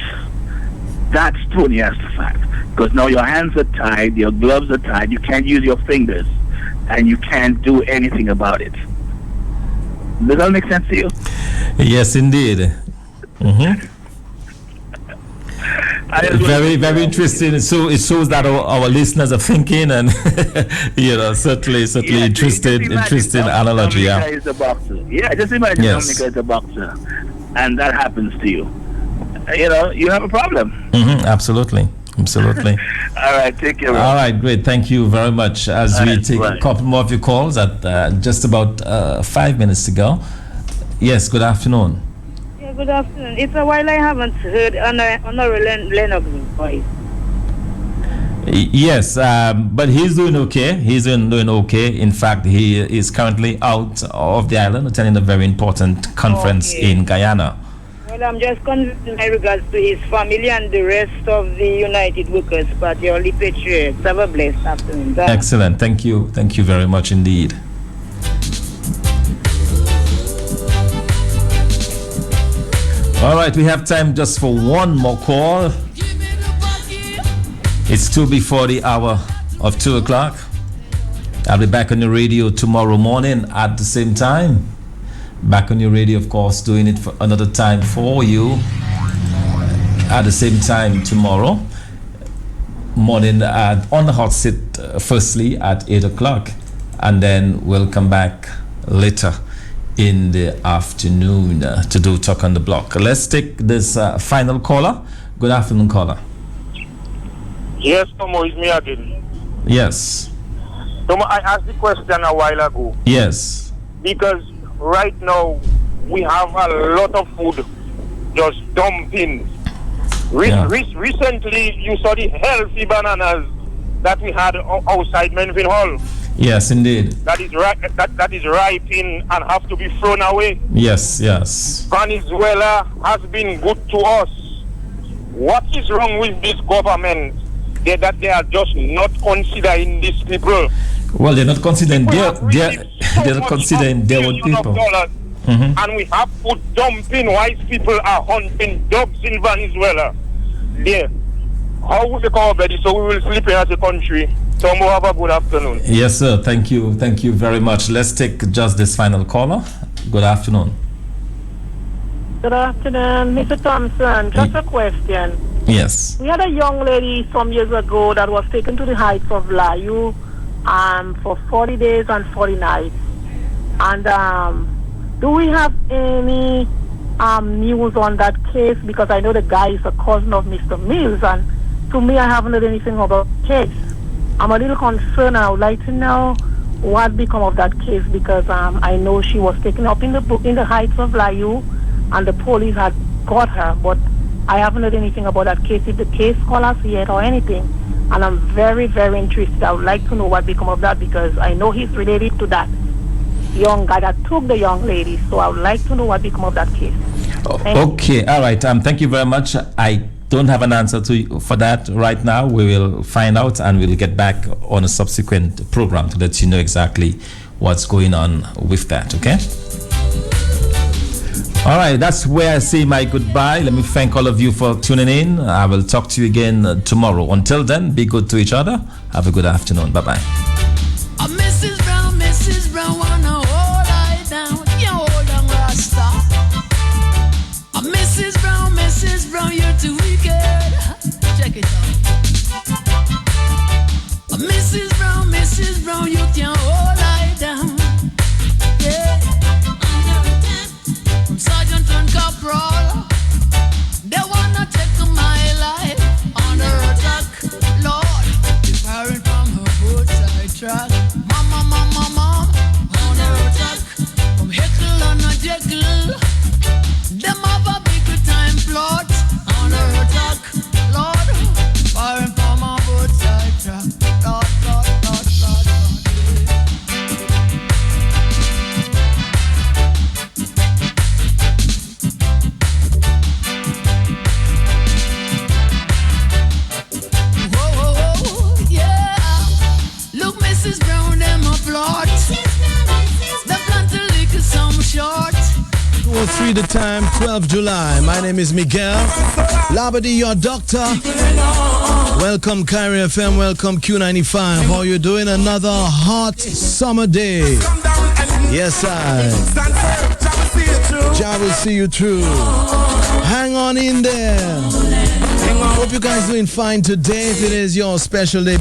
That's Tony Estefan. Because now your hands are tied, your gloves are tied, you can't use your fingers, and you can't do anything about it. Does that make sense to you? Yes, indeed. Very, very interesting. So it shows that our listeners are thinking, and certainly interesting analogy. Dominica is a boxer. Yeah, just imagine Dominica is a boxer, and that happens to you. You have a problem. Absolutely. All right, take care. All right, great. Thank you very much. As we take a couple more of your calls at just about 5 minutes to go. Yes, good afternoon. Yeah, good afternoon. It's a while I haven't heard Honorable Lennox's voice. Yes, but he's doing okay. He's doing okay. In fact, he is currently out of the island attending a very important conference in Guyana. Well, I'm just convinced in regards to his family and the rest of the United Workers Party, all the patriots. Have a blessed afternoon. Bye. Excellent. Thank you. Thank you very much indeed. All right, we have time just for one more call. It's 2 before the hour of 2 o'clock. I'll be back on the radio tomorrow morning at the same time. Back on your radio, of course, doing it for another time for you at the same time tomorrow morning on the hot seat, firstly at 8 o'clock, and then we'll come back later in the afternoon to do Talk on the Block. Let's take this final caller. Good afternoon, caller. Yes, Tomo, it's me again. Yes. Tomo, I asked the question a while ago. Yes. Because right now we have a lot of food just dumping. Recently, you saw the healthy bananas that we had outside Menville Hall. Yes, indeed. That is ripening and have to be thrown away. Yes. Venezuela has been good to us. What is wrong with this government? That they are just not considering these people. Well, they're not considering they're not considering their own people. And we have food dumping. White people are hunting dogs in Venezuela. There. How will they come up so we will sleep in as a country? Tomo, have a good afternoon. Yes, sir. Thank you very much. Let's take just this final caller. Good afternoon. Good afternoon, Mr. Thompson. Just a question. Yes. We had a young lady some years ago that was taken to the heights of Layu for 40 days and 40 nights. And do we have any news on that case? Because I know the guy is a cousin of Mr. Mills, and to me, I haven't heard anything about the case. I'm a little concerned. I would like to know what become of that case, because I know she was taken up in the heights of Layu, and the police had got her, but I haven't heard anything about that case, if the case call us yet or anything, and I'm very, very interested. I would like to know what become of that, because I know he's related to that young guy that took the young lady, so I would like to know what become of that case. Okay, all right. Thank you very much. I don't have an answer for that right now. We will find out and we'll get back on a subsequent program to let you know exactly what's going on with that, okay? All right, that's where I say my goodbye. Let me thank all of you for tuning in. I will talk to you again tomorrow. Until then, be good to each other. Have a good afternoon. Bye-bye. Mrs. Brown, wanna hold I down. You hold on, Rasta. Mrs. Brown, you're too wicked. Check it out. Mrs. Brown, you can't hold I down. Yeah. From sergeant and corporal, they wanna take my life on her attack. Lord, firing from her both side track. Mom, on her attack. From Heckle and a Jekyll, them have a big time plot on her attack. Lord, firing from her both side track. Lord. Mrs. Brown, them a plot. The plan to lick some short. 2:03 the time, 12 July. My name is Miguel Labadie, your doctor. Welcome Kyrie FM, welcome Q95. How you doing? Another hot summer day. Yes, Jah will see you through. Hang on in there. Hope you guys doing fine today. If it is your special day.